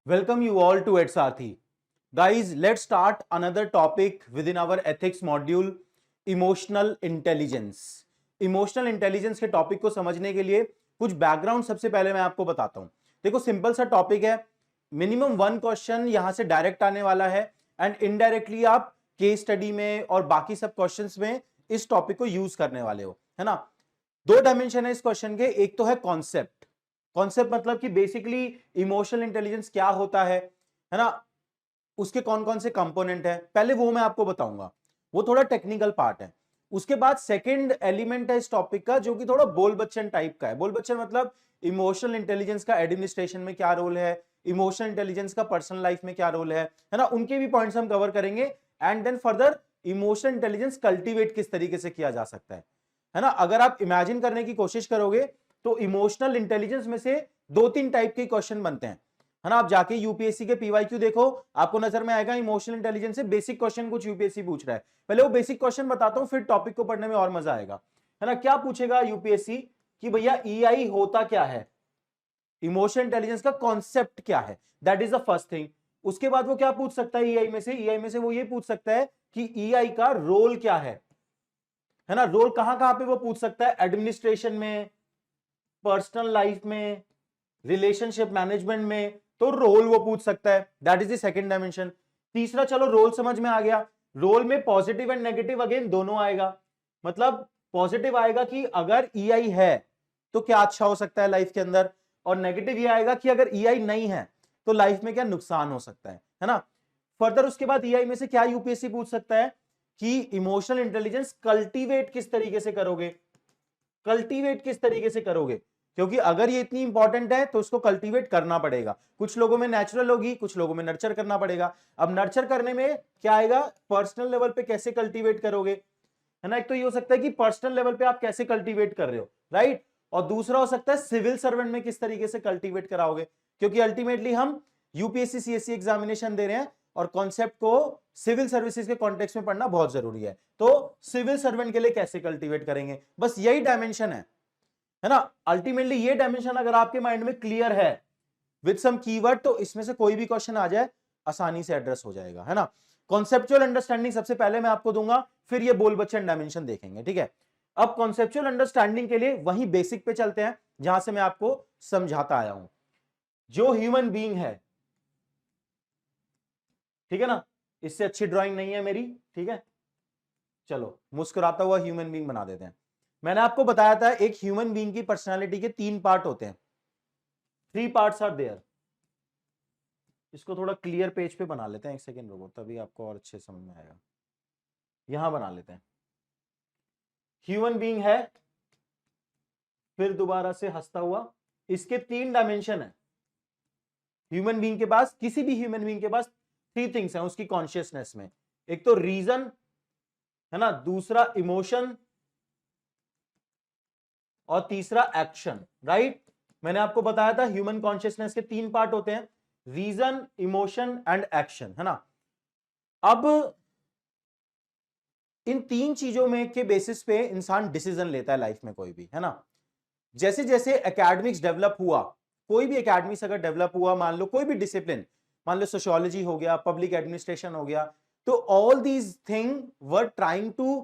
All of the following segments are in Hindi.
Welcome you all to Etsathi. Guys, let's start another topic within our ethics module, emotional intelligence. Emotional intelligence के टॉपिक को समझने के लिए कुछ बैकग्राउंड सबसे पहले मैं आपको बताता हूं। देखो, सिंपल सा टॉपिक है, मिनिमम 1 क्वेश्चन यहां से डायरेक्ट आने वाला है एंड इनडायरेक्टली आप केस स्टडी में और बाकी सब क्वेश्चंस में इस टॉपिक को यूज करने वाले हो, है ना। 2 डायमेंशन है इस क्वेश्चन के। एक तो है कॉन्सेप्ट। कॉन्सेप्ट मतलब कि बेसिकली इमोशनल इंटेलिजेंस क्या होता है ना, उसके कौन कौन से कंपोनेंट है, पहले वो मैं आपको बताऊंगा, वो थोड़ा टेक्निकल पार्ट है। उसके बाद सेकंड एलिमेंट है इस टॉपिक का जो कि थोड़ा बोल बच्चन टाइप का है। बोल बच्चन मतलब इमोशनल इंटेलिजेंस का एडमिनिस्ट्रेशन में क्या रोल है, इमोशनल इंटेलिजेंस का पर्सनल लाइफ में क्या रोल है ना, उनके भी पॉइंट्स हम कवर करेंगे। And then further emotional intelligence cultivate किस तरीके से किया जा सकता है ना। अगर आप इमेजिन करने की कोशिश करोगे तो इमोशनल इंटेलिजेंस में से 2-3 टाइप के क्वेश्चन बनते हैं, है ना। आप जाके यूपीएससी के पीवाईक्यू देखो, आपको नजर में आएगा इमोशनल इंटेलिजेंस से बेसिक क्वेश्चन कुछ यूपीएससी पूछ रहा है। पहले वो बेसिक क्वेश्चन बताता हूं, फिर टॉपिक को पढ़ने में और मजा आएगा, है ना। क्या पूछेगा यूपीएससी कि भैया ईआई होता क्या है, इमोशनल इंटेलिजेंस का कॉन्सेप्ट क्या है, that is the first thing. उसके बाद वो क्या पूछ सकता है ईआई में से वो ये पूछ सकता है कि ईआई का रोल क्या है ना। रोल कहां कहां पे वो पूछ सकता है, एडमिनिस्ट्रेशन में, पर्सनल लाइफ में, रिलेशनशिप मैनेजमेंट में, तो रोल वो पूछ सकता है, that is the second dimension. तीसरा, चलो रोल समझ में आ गया, रोल में पॉजिटिव एंड नेगेटिव अगेन दोनों आएगा। मतलब पॉजिटिव आएगा कि अगर ईआई है तो क्या अच्छा हो सकता है लाइफ के अंदर, और नेगेटिव ये आएगा कि अगर ईआई नहीं है तो लाइफ में क्या नुकसान हो सकता है ना। फर्दर उसके बाद ईआई में से क्या यूपीएससी पूछ सकता है कि इमोशनल इंटेलिजेंस कल्टीवेट किस तरीके से करोगे, कल्टीवेट किस तरीके से करोगे, क्योंकि अगर ये इतनी इंपॉर्टेंट है तो उसको कल्टीवेट करना पड़ेगा। कुछ लोगों में नेचुरल होगी, कुछ लोगों में नर्चर करना पड़ेगा। अब नर्चर करने में क्या आएगा, पर्सनल लेवल पे कैसे कल्टीवेट करोगे, है ना। एक तो ये हो सकता है कि पर्सनल लेवल पे आप कैसे कल्टीवेट कर रहे हो, राइट। और दूसरा हो सकता है सिविल सर्वेंट में किस तरीके से कल्टीवेट कराओगे, क्योंकि अल्टीमेटली हम यूपीएससी सीएससी एग्जामिनेशन दे रहे हैं और कॉन्सेप्ट को सिविल सर्विसेज के कॉन्टेक्स्ट में पढ़ना बहुत जरूरी है। तो सिविल सर्वेंट के लिए कैसे कल्टीवेट करेंगे, बस यही डायमेंशन है ना। अल्टीमेटली ये डायमेंशन अगर आपके माइंड में क्लियर है विद सम कीवर्ड, तो इसमें से कोई भी क्वेश्चन आ जाए आसानी से एड्रेस हो जाएगा, है ना। कॉन्सेप्चुअल अंडरस्टैंडिंग सबसे पहले मैं आपको दूंगा, फिर ये बोल बच्चन डायमेंशन देखेंगे, ठीक है। अब कॉन्सेप्चुअल अंडरस्टैंडिंग के लिए वही बेसिक पे चलते हैं जहां से मैं आपको समझाता आया हूं। जो ह्यूमन बीइंग है, ठीक है ना, इससे अच्छी ड्राइंग नहीं है मेरी, ठीक है। चलो मुस्कुराता हुआ ह्यूमन बीइंग बना देते हैं। मैंने आपको बताया था एक ह्यूमन बीइंग की पर्सनालिटी के 3 पार्ट होते हैं, 3 पार्ट्स आर देयर। इसको थोड़ा क्लियर पेज पे बना लेते हैं, एक सेकेंड रुको, तभी आपको और अच्छे समझ में आएगा। यहां बना लेते हैं। ह्यूमन बीइंग है, फिर दोबारा से हंसता हुआ, इसके 3 डायमेंशन है। ह्यूमन बीइंग के पास, किसी भी ह्यूमन बीइंग के पास 3 थिंग्स हैं उसकी कॉन्शियसनेस में। एक तो रीजन, है ना, दूसरा इमोशन, और तीसरा एक्शन, राइट। मैंने आपको बताया था ह्यूमन कॉन्शियसनेस के 3 पार्ट होते हैं, रीजन, इमोशन एंड एक्शन, है ना। अब इन 3 चीजों में के बेसिस पे इंसान डिसीजन लेता है लाइफ में, कोई भी, है ना। जैसे जैसे एकेडमिक्स डेवलप हुआ, कोई भी एकेडमिक्स अगर डेवलप हुआ, मान लो कोई भी डिसिप्लिन, मान लो सोशियोलॉजी हो गया, पब्लिक एडमिनिस्ट्रेशन हो गया, तो all these thing were trying to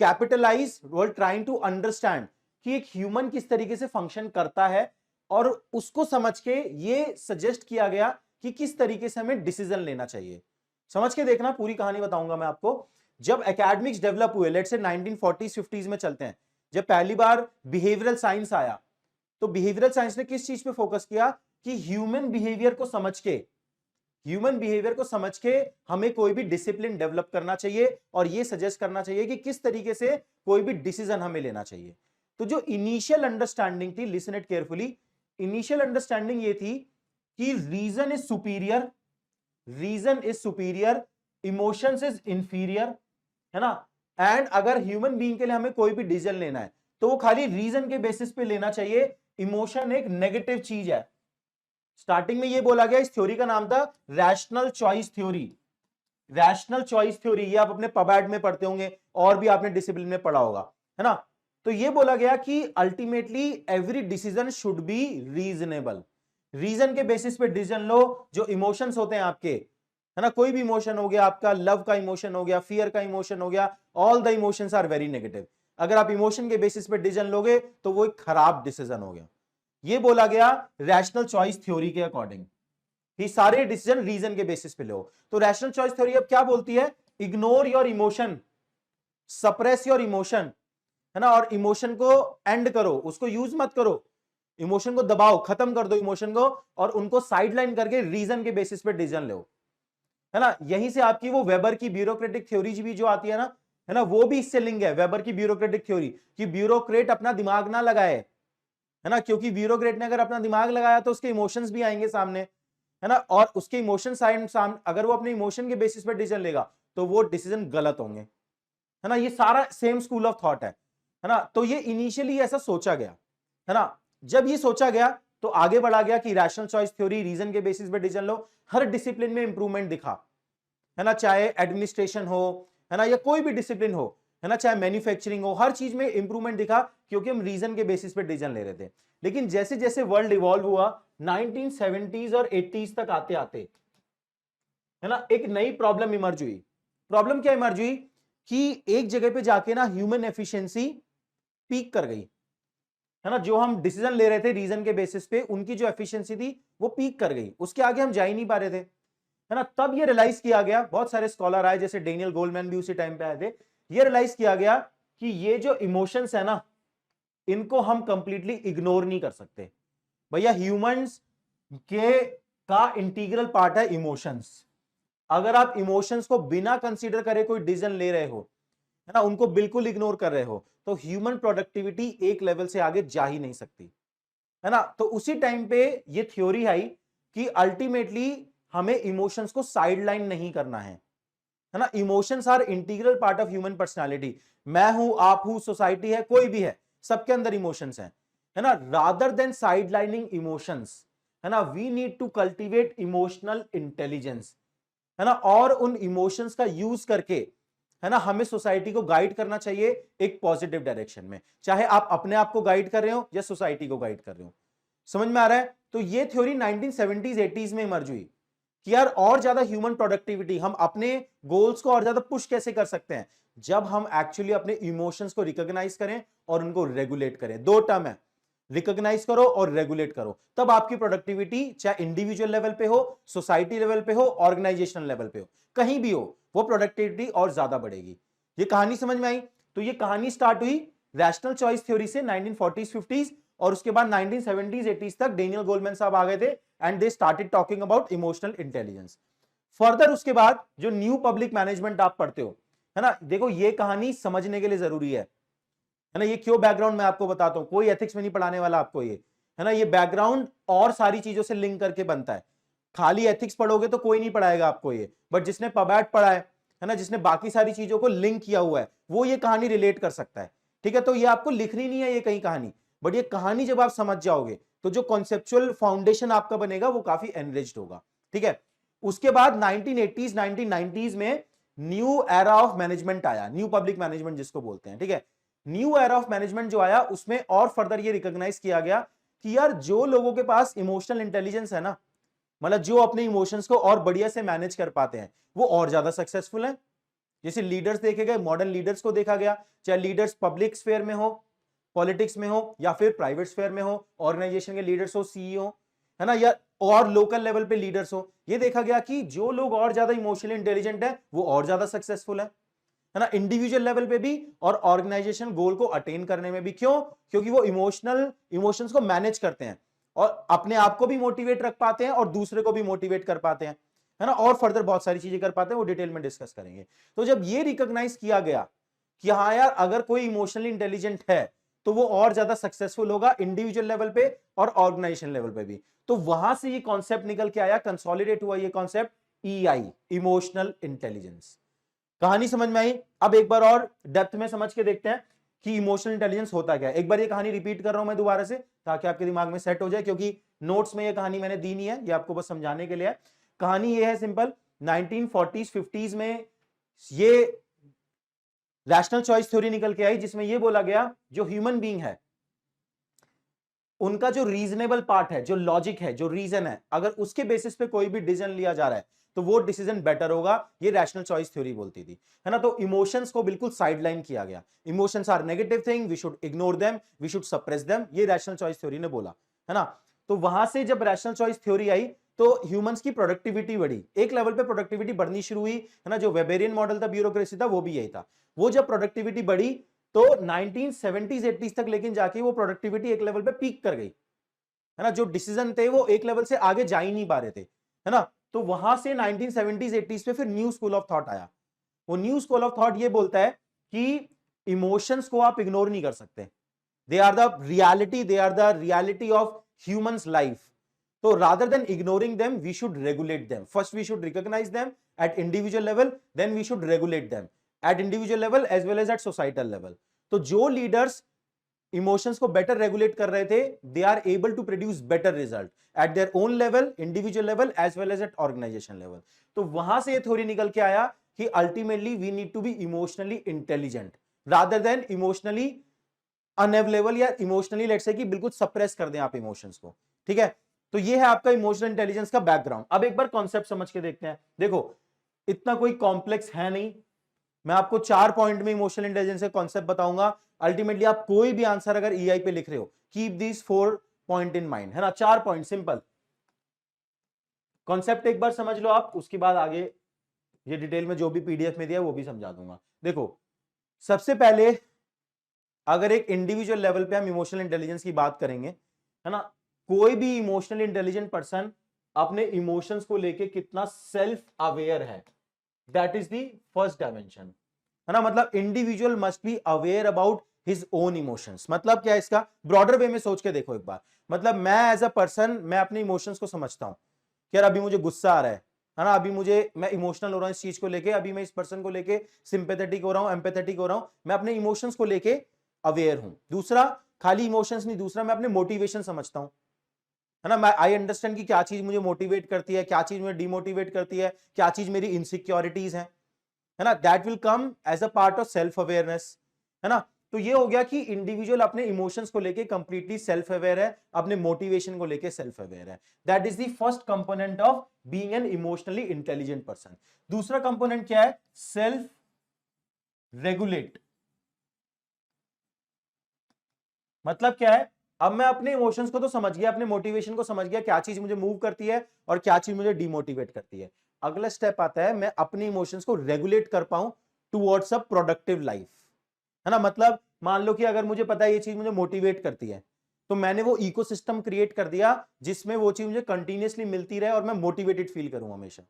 capitalise, were trying to understand कि एक ह्यूमन किस तरीके से फंक्शन करता है, और उसको समझ के ये सजेस्ट किया गया कि किस तरीके से हमें डिसीजन लेना चाहिए। समझ के देखना, पूरी कहानी बताऊंगा मैं आपको। जब एकेडमिक्स डेवलप हुए, लेट्स से 1940s 50s में चलते हैं, जब पहली बार बिहेवियरल साइंस आया, तो बिहेवियरल साइंस ने किस चीज पे फोकस किया कि ह्यूमन बिहेवियर को समझ के हमें कोई भी डिसिप्लिन डेवलप करना चाहिए, और ये सजेस्ट करना चाहिए कि किस तरीके से कोई भी डिसीजन हमें लेना चाहिए। तो जो इनिशियल अंडरस्टैंडिंग थी, listen it carefully, initial understanding ये थी कि reason is superior, emotions is inferior, है ना। एंड अगर ह्यूमन बीइंग के लिए हमें कोई भी डिसीजन लेना है तो वो खाली रीजन के बेसिस पे लेना चाहिए, इमोशन एक नेगेटिव चीज है। स्टार्टिंग में ये बोला गया, इस थ्योरी का नाम था rational choice theory. Rational choice theory, ये आप अपने पबैड में पढ़ते होंगे और भी आपने डिसिप्लिन में पढ़ा होगा, है ना। तो ये बोला गया कि ultimately every decision should be reasonable, reason के बेसिस पे डिसीजन लो। जो इमोशंस होते हैं आपके, है ना, कोई भी इमोशन हो गया, आपका लव का इमोशन हो गया, फियर का इमोशन हो गया, all the emotions are very negative. अगर आप इमोशन के बेसिस पे डिसीजन लोगे तो वो एक खराब डिसीजन हो गया। ये बोला गया रैशनल चॉइस थ्योरी के अकॉर्डिंग कि सारे डिसीजन रीजन के बेसिस पे लो। तो रैशनल चॉइस थ्योरी अब क्या बोलती है? Ignore your emotion, suppress your emotion, है ना, और इमोशन को एंड करो, उसको यूज मत करो, इमोशन को दबाओ, खत्म कर दो इमोशन को, और उनको साइडलाइन करके रीजन के बेसिस पे डिसीजन लो, है ना। यहीं से आपकी वो वेबर की ब्यूरोक्रेटिक थ्योरी भी जो आती है ना, वो भी इससे लिंक है, वेबर की ब्यूरोक्रेटिक थ्योरी, कि ब्यूरोक्रेट अपना दिमाग ना लगाए, है ना, क्योंकि ब्यूरोक्रेट ने अगर अपना दिमाग लगाया तो उसके इमोशंस भी आएंगे सामने, है ना, और उसके इमोशन सामने, अगर वो अपने इमोशन के बेसिस पे डिसीजन लेगा तो वो डिसीजन गलत होंगे, है ना। ये सारा सेम स्कूल ऑफ थॉट है ना। तो ये इनिशियली ऐसा सोचा गया, है ना। जब ये सोचा गया तो आगे बढ़ा गया कि रैशनल चॉइस थ्योरी, रीजन के बेसिस पे डिसीजन लो, हर डिसिप्लिन में इंप्रूवमेंट दिखा, है ना, चाहे एडमिनिस्ट्रेशन हो, है ना, या कोई भी डिसिप्लिन हो, है ना, चाहे मैन्युफैक्चरिंग हो, हर चीज में इंप्रूवमेंट दिखा क्योंकि हम रीजन के बेसिस पे डिसीजन ले रहे थे। लेकिन जैसे जैसे वर्ल्ड इवॉल्व हुआ 1970s और 80s तक आते आते, है ना, एक नई प्रॉब्लम इमर्ज हुई। प्रॉब्लम क्या इमर्ज हुई कि एक जगह पे जाके ना ह्यूमन एफिशिएंसी पीक कर गई, है ना। जो हम डिसीजन ले रहे थे रीजन के बेसिस पे, उनकी जो एफिशिएंसी थी वो पीक कर गई, उसके आगे हम जा ही नहीं पा रहे थे, है ना। तब ये रियलाइज किया गया, बहुत सारे स्कॉलर आए, जैसे डेनियल गोल्डमैन भी उसी टाइम पे आए थे, ये रियलाइज किया गया कि ये जो इमोशंस है ना, इनको हम कंप्लीटली इग्नोर नहीं कर सकते। भैया ह्यूमंस के का इंटीग्रल पार्ट है इमोशंस। अगर आप इमोशंस को बिना कंसीडर करे कोई डिसीजन ले रहे हो, है ना, उनको बिल्कुल इग्नोर कर रहे हो, तो ह्यूमन प्रोडक्टिविटी एक लेवल से आगे जा ही नहीं सकती, है ना। तो उसी टाइम पे ये थ्योरी आई कि अल्टीमेटली हमें इमोशंस को साइडलाइन नहीं करना है ना। Emotions are integral part of human personality. मैं हूं, आप हूं, सोसाइटी है, कोई भी है, सबके अंदर इमोशंस हैं, है ना। रादर देन साइडलाइनिंग इमोशंस, है ना, we need to cultivate emotional intelligence, है ना, और उन इमोशंस का यूज करके, है ना, हमें सोसाइटी को गाइड करना चाहिए एक पॉजिटिव डायरेक्शन में, चाहे आप अपने आप को गाइड कर रहे हो या सोसाइटी को गाइड कर रहे हो। समझ में आ रहा है? तो ये थ्योरी 1970s 80s में इमर्ज हुई कि यार और ज्यादा ह्यूमन प्रोडक्टिविटी, हम अपने गोल्स को और ज्यादा पुश कैसे कर सकते हैं, जब हम एक्चुअली अपने इमोशंस को रिकॉग्नाइज करें और उनको रेगुलेट करें। दो टर्म है, रिकॉग्नाइज करो और रेगुलेट करो, तब आपकी प्रोडक्टिविटी चाहे इंडिविजुअल लेवल पे हो, सोसाइटी लेवल पे हो, ऑर्गेनाइजेशनल लेवल पे हो, कहीं भी हो, वो प्रोडक्टिविटी और ज्यादा बढ़ेगी। ये कहानी समझ में आई? तो ये कहानी स्टार्ट हुई रैशनल चॉइस थ्योरी से 1940s 50s, और उसके बाद 1970s 80s तक डेनियल गोल्डमैन साहब आ गए थे and they started talking about emotional intelligence. Further उसके बाद जो न्यू पब्लिक मैनेजमेंट आप पढ़ते हो, है ना, देखो ये कहानी समझने के लिए जरूरी है ना। ये क्यों बैकग्राउंड मैं आपको बताता हूं, कोई एथिक्स में नहीं पढ़ाने वाला आपको ये, है ना। ये बैकग्राउंड और सारी चीजों से लिंक करके बनता है। खाली एथिक्स पढ़ोगे तो कोई नहीं पढ़ाएगा आपको ये, बट जिसने पबैट पढ़ा है ना, जिसने बाकी सारी चीजों को लिंक किया हुआ है, वो ये कहानी रिलेट कर सकता है। ठीक है, तो ये आपको लिखनी नहीं है ये कहीं कहानी, बट ये कहानी जब आप समझ जाओगे तो जो कॉन्सेप्चुअल फाउंडेशन आपका बनेगा वो काफी एनरिच्ड होगा। ठीक है, उसके बाद 1980s 1990s में न्यू एरा ऑफ मैनेजमेंट आया, न्यू पब्लिक मैनेजमेंट जिसको बोलते हैं। ठीक है, न्यू एरा ऑफ मैनेजमेंट जो आया उसमें और फर्दर ये रिकॉग्नाइज किया गया कि यार जो लोगों के पास इमोशनल इंटेलिजेंस है ना, मतलब जो अपने इमोशंस को और बढ़िया से मैनेज कर पाते हैं, वो और ज्यादा सक्सेसफुल हैं। जैसे लीडर्स देखे गए, मॉडर्न लीडर्स को देखा गया, चाहे लीडर्स पब्लिक स्फेयर में हो, पॉलिटिक्स में हो, या फिर प्राइवेट स्फेयर में हो, ऑर्गेनाइजेशन के लीडर्स हो, सीईओ, है ना, या और लोकल लेवल पे लीडर्स हो, ये देखा गया कि जो लोग और ज्यादा इमोशनली इंटेलिजेंट है वो और ज्यादा सक्सेसफुल है ना, इंडिविजुअल लेवल पे भी और ऑर्गेनाइजेशन गोल को अटेन करने में भी। क्यों? क्योंकि वो इमोशंस को मैनेज करते हैं और अपने आप को भी मोटिवेट रख पाते हैं और दूसरे को भी मोटिवेट कर पाते हैं, है ना, और फर्दर बहुत सारी चीजें कर पाते हैं, वो डिटेल में डिस्कस करेंगे। तो जब ये रिकॉग्नाइज किया गया कि हाँ यार, अगर कोई इमोशनली इंटेलिजेंट है तो वो और ज्यादा सक्सेसफुल होगा इंडिविजुअल लेवल पे और ऑर्गेनाइजेशन लेवल पे भी, तो वहां से ये कॉन्सेप्ट निकल के आया, कंसोलिडेट हुआ ये कॉन्सेप्ट EI, इमोशनल इंटेलिजेंस। कहानी समझ में आई? अब एक बार और डेप्थ में समझ के देखते हैं कि इमोशनल इंटेलिजेंस होता क्या है। एक बार ये कहानी रिपीट कर रहा हूं मैं दोबारा से ताकि आपके दिमाग में सेट हो जाए, क्योंकि नोट्स में ये कहानी मैंने दी नहीं है, ये आपको बस समझाने के लिए है। कहानी ये है सिंपल, 1940s 50s में ये रैशनल चॉइस थ्योरी निकल के आई जिसमें ये बोला गया जो ह्यूमन बीइंग है, उनका जो रीजनेबल पार्ट है, जो लॉजिक है, जो रीजन है, अगर उसके बेसिस पे कोई भी डिसीजन लिया जा रहा है तो वो डिसीजन बेटर होगा, ये रैशनल चॉइस थ्योरी बोलती थी, है ना। तो इमोशंस को बिल्कुल साइडलाइन किया गया, emotions are negative thing, we should ignore them, we should suppress them, ये रैशनल चॉइस थ्योरी ने बोला, है ना। तो वहां से जब रैशनल चॉइस थ्योरी आई तो ह्यूमंस की प्रोडक्टिविटी बढ़ी, एक लेवल पे प्रोडक्टिविटी बढ़नी शुरू हुई, है ना। जो वेबेरियन मॉडल था, ब्यूरोक्रेसी था, वो भी यही था। वो जब प्रोडक्टिविटी बढ़ी तो 1970s 80s तक लेकिन जाके वो प्रोडक्टिविटी एक लेवल पे पीक कर गई, है ना। जो डिसीजन थे वो एक लेवल से आगे जा ही नहीं पा रहे थे, है ना। तो वहां से 1970s 80s पे फिर न्यू स्कूल ऑफ थॉट आया। वो न्यू स्कूल ऑफ थॉट ये बोलता है कि इमोशंस को आप इग्नोर नहीं कर सकते, they are the reality, they are the reality of humans life. तो rather than ignoring them we should regulate them, first we should recognize them at individual level, then we should regulate them at individual level as well as at societal level. तो जो लीडर्स इमोशंस को बेटर रेगुलेट कर रहे थे, they are able to produce better result at their own level, individual level as well as at organisation level. तो वहां से ये थ्योरी निकल के आया कि ultimately we need to be emotionally intelligent rather than emotionally unavailable, या इमोशनली लेट्स से कि बिल्कुल सप्रेस कर दें आप इमोशंस को, ठीक है। तो ये है आपका इमोशनल इंटेलिजेंस का बैकग्राउंड। अब एक बार कॉन्सेप्ट समझ के देखते हैं। देखो इतना कोई कॉम्प्लेक्स है नहीं, मैं आपको 4 पॉइंट में इमोशनल इंटेलिजेंस का कॉन्सेप्ट बताऊंगा। अल्टीमेटली आप कोई भी आंसर अगर ईआई पे लिख रहे हो, keep this 4 point in mind, है ना। 4 पॉइंट सिंपल कॉन्सेप्ट एक बार समझ लो आप, उसके बाद आगे ये डिटेल में जो भी पीडीएफ में दिया है वो भी समझा दूंगा। देखो सबसे पहले अगर एक इंडिविजुअल लेवल पे हम इमोशनल इंटेलिजेंस की बात करेंगे, है ना, कोई भी इमोशनल इंटेलिजेंट पर्सन अपने इमोशंस को लेके कितना सेल्फ अवेयर है, that is the first dimension, है ना। मतलब individual must be aware about his own emotions. मतलब क्या है इसका, ब्रॉडर वे में सोच के देखो एक बार। मतलब मैं एज अ पर्सन, मैं अपने इमोशंस को समझता हूं कि यार अभी मुझे गुस्सा आ रहा है ना, अभी मुझे, मैं इमोशनल हो रहा हूं इस चीज को लेके, अभी मैं इस पर्सन को लेके सिंपैथेटिक हो रहा हूं, एम्पैथेटिक हो रहा हूं, मैं अपने इमोशंस को लेके अवेयर हूं। दूसरा, खाली इमोशंस नहीं, दूसरा मैं अपने मोटिवेशन समझता हूं, है ना। मैं आई अंडरस्टैंड कि क्या चीज मुझे मोटिवेट करती है, क्या चीज मुझे डिमोटिवेट करती है, क्या चीज मेरी इनसिक्योरिटीज है ना। That will come as a part of self awareness, है ना। तो ये हो गया कि इंडिविजुअल अपने इमोशंस को लेके कंप्लीटली सेल्फ अवेयर है, अपने मोटिवेशन को लेके सेल्फ अवेयर है। That is the first component of being an emotionally intelligent person. दूसरा कंपोनेंट क्या है, सेल्फ रेगुलेट। मतलब क्या है, अब मैं अपने इमोशंस को तो समझ गया, अपने मोटिवेशन को समझ गया, क्या चीज मुझे मूव करती है और क्या चीज मुझे डिमोटिवेट करती है। अगला स्टेप आता है मैं अपने इमोशंस को रेगुलेट कर पाऊं टुवर्ड्स अ प्रोडक्टिव लाइफ, है ना। मतलब मान लो कि अगर मुझे पता है ये चीज मुझे मोटिवेट करती है, तो मैंने वो इकोसिस्टम क्रिएट कर दिया जिसमें वो चीज मुझे कंटिन्यूअसली मिलती रहे और मैं मोटिवेटेड फील करूं हमेशा,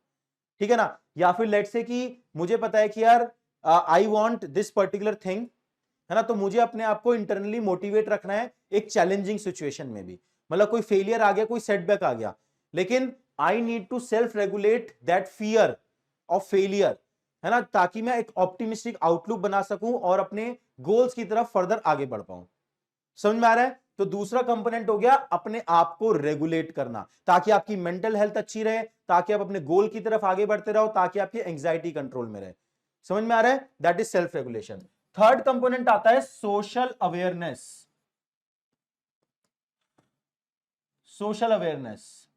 ठीक है ना। या फिर लेट्स से कि मुझे पता है कि यार I want this particular thing, है ना, तो मुझे अपने आप को इंटरनली मोटिवेट रखना है एक चैलेंजिंग सिचुएशन में भी। मतलब कोई फेलियर आ गया, कोई सेटबैक आ गया, लेकिन I need to self regulate that fear of failure, है ना, ताकि मैं एक ऑप्टिमिस्टिक आउटलुक बना सकूं और अपने गोल्स की तरफ फर्दर आगे बढ़ पाऊं। समझ में आ रहा है। तो दूसरा कंपोनेंट हो गया अपने आप को रेगुलेट करना, ताकि आपकी मेंटल हेल्थ अच्छी रहे, ताकि आप अपने गोल की तरफ आगे बढ़ते रहो, ताकि आपकी एंग्जाइटी कंट्रोल में रहे। समझ में आ रहा है, that is self regulation. Third component आता है सोशल अवेयरनेस। सोशल अवेयरनेस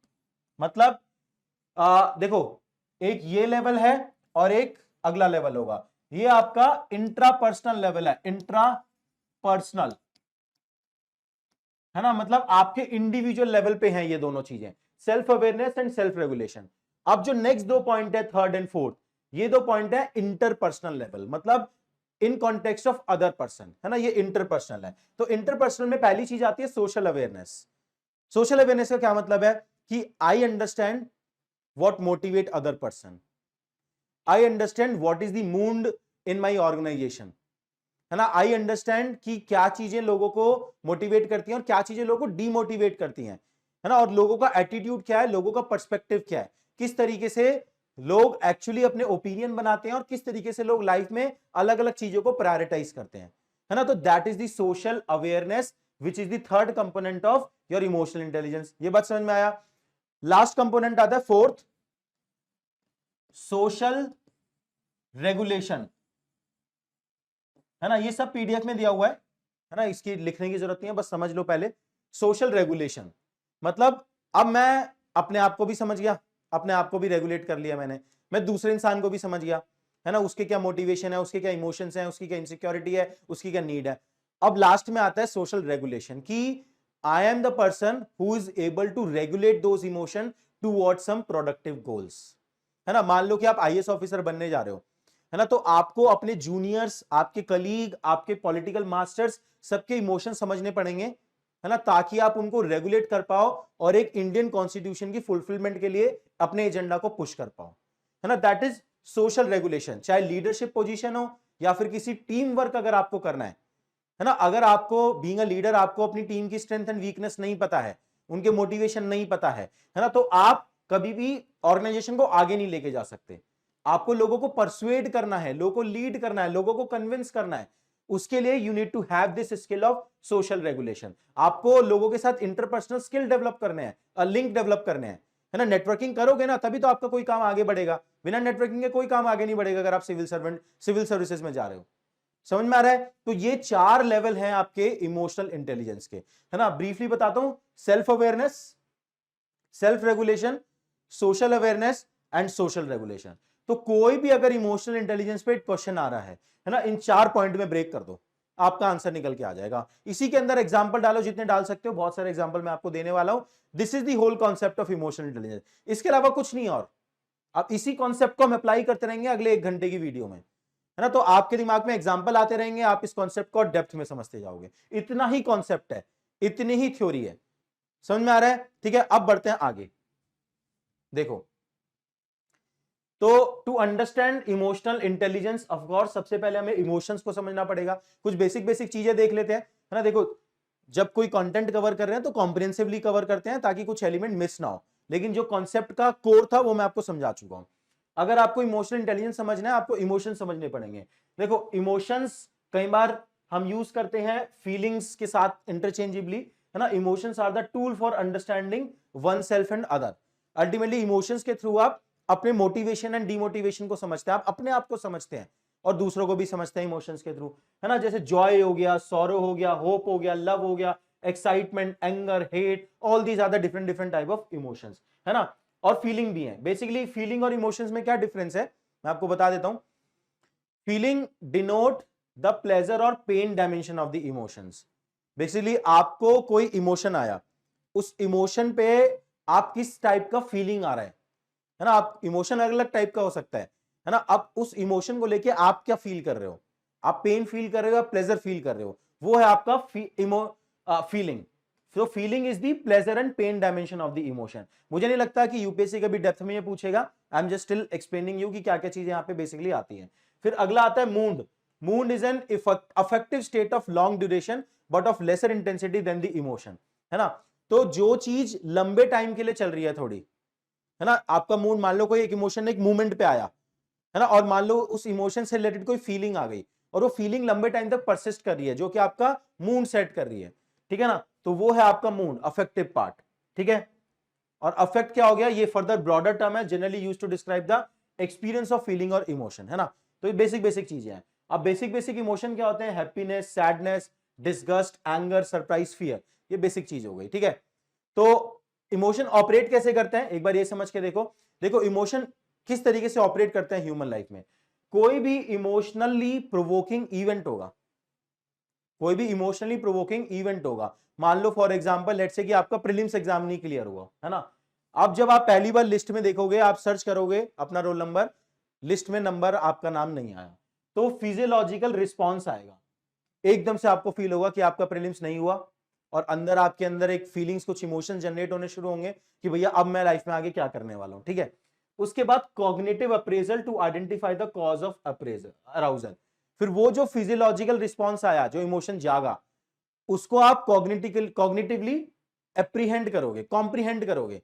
मतलब देखो एक ये लेवल है और एक अगला लेवल होगा, ये आपका इंट्रापर्सनल लेवल है, इंट्रापर्सनल, है ना। मतलब आपके इंडिविजुअल लेवल पे हैं ये दोनों चीजें, self awareness and self regulation. अब जो नेक्स्ट दो पॉइंट है, थर्ड एंड फोर्थ, ये दो पॉइंट है इंटरपर्सनल लेवल, मतलब in context of other person, है ना, ये इंटरपर्सनल है। तो इंटरपर्सनल में पहली चीज आती है सोशल अवेयरनेस। सोशल अवेयरनेस का क्या मतलब है कि I understand what motivate other person, I understand what is the mood in my organisation, है ना। आई अंडरस्टैंड कि क्या चीजें लोगों को मोटिवेट करती हैं और क्या चीजें लोगों को डीमोटिवेट करती हैं, है ना। और लोगों का एटीट्यूड क्या है, लोगों का पर्सपेक्टिव क्या है, किस तरीके से लोग एक्चुअली अपने ओपिनियन बनाते हैं और किस तरीके से लोग लाइफ में अलग अलग चीजों को प्रायोरिटाइज करते हैं, है ना। तो that is the social awareness which is the third component of your emotional intelligence. ये बात समझ में आया। लास्ट कंपोनेंट आता है फोर्थ, सोशल रेगुलेशन, है ना। ये सब पीडीएफ में दिया हुआ है ना, इसकी लिखने की जरूरत नहीं है, बस समझ लो पहले। सोशल रेगुलेशन मतलब अब मैं अपने आप को भी समझ गया, अपने आप को भी रेगुलेट कर लिया मैंने, मैं दूसरे इंसान को भी समझ गया, है ना, उसके क्या मोटिवेशन है, उसके क्या इमोशंस हैं, उसकी क्या इनसिक्योरिटी है, उसकी क्या नीड है। अब लास्ट में आता है सोशल रेगुलेशन कि I am the person who is able to regulate those emotion towards some productive goals. है ना, मान लो कि आप आईएएस ऑफिसर बनने जा रहे हो, है ना, तो आपको अपने जूनियर्स, आपके कलीग, आपके पॉलिटिकल मास्टर्स, सबके इमोशन समझने पड़ेंगे, है ना, ताकि आप उनको रेगुलेट कर पाओ और एक इंडियन कॉन्स्टिट्यूशन की फुलफिलमेंट के लिए अपने एजेंडा को पुश कर पाओ, है ना। That is social regulation. चाहे लीडरशिप पोजीशन हो या फिर किसी टीम वर्क अगर आपको करना है ना, अगर आपको बीइंग अ लीडर आपको अपनी टीम की स्ट्रेंथ एंड वीकनेस नहीं पता है, उनके मोटिवेशन नहीं पता है ना, तो आप कभी भी ऑर्गेनाइजेशन को आगे नहीं लेके जा सकते। आपको लोगों को परसुएड करना है, लोगों को लीड करना है, लोगों को कन्विंस करना है, उसके लिए you need to have this skill of social regulation. आपको लोगों के साथ इंटरपर्सनल स्किल डेवलप करने हैं, लिंक डेवलप करने हैं, है ना। नेटवर्किंग करोगे ना तभी तो आपका कोई काम आगे बढ़ेगा, बिना नेटवर्किंग के कोई काम आगे नहीं बढ़ेगा अगर आप सिविल सर्विसेज में जा रहे हो। समझ में आ रहा है? तो ये 4 लेवल हैं आपके इमोशनल इंटेलिजेंस के, है ना। ब्रीफली बताता हूं, self awareness, self regulation, social awareness and social regulation. तो कोई भी अगर इमोशनल इंटेलिजेंस पे क्वेश्चन आ रहा है ना, इन 4 पॉइंट में ब्रेक कर दो, आपका आंसर निकल के आ जाएगा। इसी के अंदर एग्जांपल डालो, जितने डाल सकते हो, बहुत सारे एग्जांपल मैं आपको देने वाला हूं। This is the whole concept of emotional intelligence, इसके अलावा कुछ नहीं। और आप इसी कॉन्सेप्ट को हम अप्लाई करते रहेंगे अगले 1 घंटे की वीडियो में, है ना। तो आपके दिमाग में एग्जांपल आते रहेंगे, आप इस कॉन्सेप्ट को डेप्थ में समझते जाओगे। इतना ही कॉन्सेप्ट है, इतनी ही थ्योरी है। समझ में आ रहा है? ठीक है, अब बढ़ते हैं आगे। देखो, तो to understand emotional intelligence, of course सबसे पहले हमें इमोशंस को समझना पड़ेगा। कुछ बेसिक बेसिक चीजें देख लेते हैं, है ना। देखो, जब कोई कंटेंट कवर कर रहे हैं तो कॉम्प्रिहेंसिवली कवर करते हैं ताकि कुछ एलिमेंट मिस ना हो, लेकिन जो कॉन्सेप्ट का कोर था वो मैं आपको समझा चुका हूं। अगर आपको इमोशनल इंटेलिजेंस समझना है, आपको इमोशन समझने पड़ेंगे। देखो, इमोशंस कई बार हम यूज करते हैं फीलिंग्स के साथ इंटरचेंजेबली, है ना। Emotions are the tool for understanding one self and other. Ultimately emotions के थ्रू आप अपने मोटिवेशन एंड डिमोटिवेशन को समझते हैं, आप अपने आप को समझते हैं और दूसरों को भी समझते हैं इमोशंस के थ्रू, है ना। जैसे जॉय हो गया, सॉरो हो गया, होप हो गया, लव हो गया, excitement, anger, hate, all these are the different different type of emotions, है ना। और फीलिंग भी है। बेसिकली फीलिंग और इमोशंस में क्या डिफरेंस है मैं आपको बता देता हूं। फीलिंग डिनोट द प्लेजर और pain dimension of the emotions. Basically आपको कोई इमोशन आया, उस इमोशन पे आप किस टाइप का फीलिंग आ रहा है ना। आप इमोशन अलग अलग टाइप का हो सकता है ना। अब उस इमोशन को लेके आप क्या फील कर रहे हो, आप पेन फील कर रहे हो या प्लेजर फील कर रहे हो, वो है आपका feeling. So feeling is the pleasure and pain dimension of the emotion. मुझे नहीं लगता कि यूपीएससी कभी डेप्थ में ये पूछेगा, I am just still explaining you कि क्या क्या चीजें यहां पे बेसिकली आती हैं। फिर अगला आता है mood. Mood is an affective state of long duration but of lesser intensity than the emotion, है ना। तो जो चीज लंबे टाइम के लिए चल रही है थोड़ी, है ना, आपका मूड, मान लो कोई एक इमोशन एक मूवमेंट पे आया, है ना, और मान लो उस इमोशन से रिलेटेड कोई फीलिंग आ गई और वो फीलिंग लंबे टाइम तक परसिस्ट कर रही है, जो कि आपका मूड सेट कर रही है, ठीक है ना। तो वो है आपका मूड, अफेक्टिव पार्ट, ठीक है। और अफेक्ट क्या हो गया, ये फर्दर ब्रॉडर टर्म है, generally used to describe the experience of feeling और इमोशन, है ना। तो ये बेसिक बेसिक चीजें हैं। अब बेसिक बेसिक इमोशन क्या होते हैं, happiness, sadness, disgust, anger, surprise, fear, ये बेसिक चीज हो गई, ठीक है। तो इमोशन ऑपरेट कैसे करते हैं एक बार ये समझ के देखो। देखो, इमोशन किस तरीके से ऑपरेट करते हैं ह्यूमन लाइफ में। कोई भी इमोशनली प्रोवोकिंग इवेंट होगा, कोई भी इमोशनली प्रोवोकिंग इवेंट होगा, मान लो फॉर एग्जांपल लेट्स से कि आपका प्रीलिम्स एग्जाम नहीं क्लियर हुआ, है ना। अब जब आप पहली बार लिस्ट में देखोगे, आप सर्च करोगे अपना रोल नंबर, लिस्ट में नंबर आपका नाम नहीं आया, तो फिजियोलॉजिकल रिस्पॉन्स आएगा, एकदम से आपको फील होगा कि आपका प्रीलिम्स नहीं हुआ और अंदर आपके अंदर एक फीलिंग्स, कुछ इमोशन जनरेट होने शुरू होंगे कि भैया अब मैं लाइफ में आगे क्या करने वाला हूं, ठीक है। उसके बाद cognitive appraisal to identify the cause of appraisal arousal. फिर वो जो फिजियोलॉजिकल रिस्पॉन्स आया, जो इमोशन जागा, उसको आप कॉग्निटिवली एप्रीहेंड करोगे, कॉम्प्रीहेंड करोगे